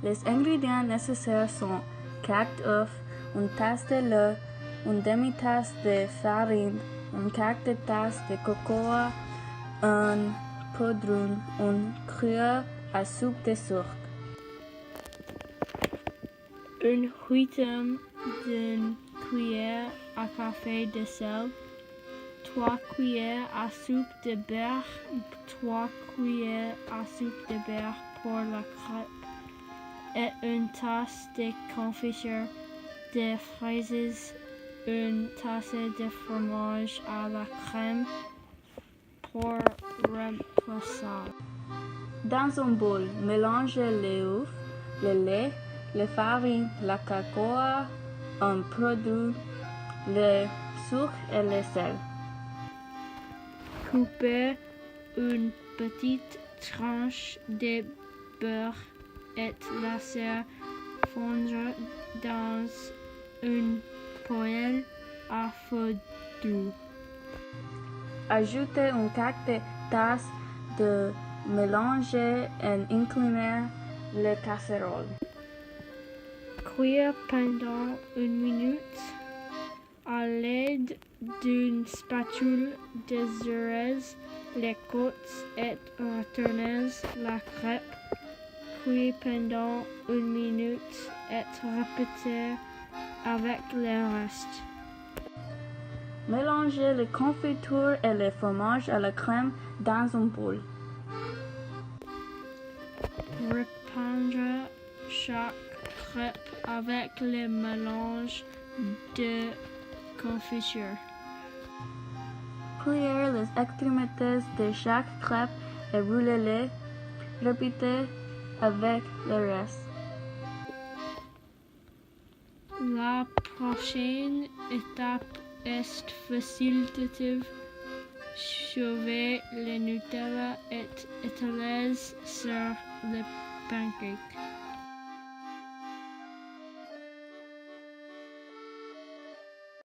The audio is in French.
Les ingrédients nécessaires sont 4 œufs, une tasse de lait, une demi-tasse de farine, une quart de tasse de cocoa, un poudron, une cuillère à soupe de sucre. Une huitième d'une cuillère à café de sel, 3 cuillères à soupe de beurre, 3 cuillères à soupe de beurre pour la crêpe, et une tasse de confiture de fraises, une tasse de fromage à la crème pour remplacer. Dans un bol, mélangez les œufs, le lait, la farine, la cocoa, un poudre, le sucre et le sel. Coupez une petite tranche de beurre et laissez fondre dans une poêle à feu doux. Ajoutez une quart de tasse de mélange et inclinez la casserole. Cuire pendant 1 minute à l'aide d'une spatule. Désirez les côtes et retournez la crêpe. Cuire pendant 1 minute et répétez avec le reste. Mélangez les confitures et le fromage à la crème dans un bol. Répandre chaque crêpe avec le mélange de confiture. Pliez les extrémités de chaque crêpe et roulez-les. Répétez avec le reste. La prochaine étape est facilitative. Chauffez le Nutella et étalez sur le pancake.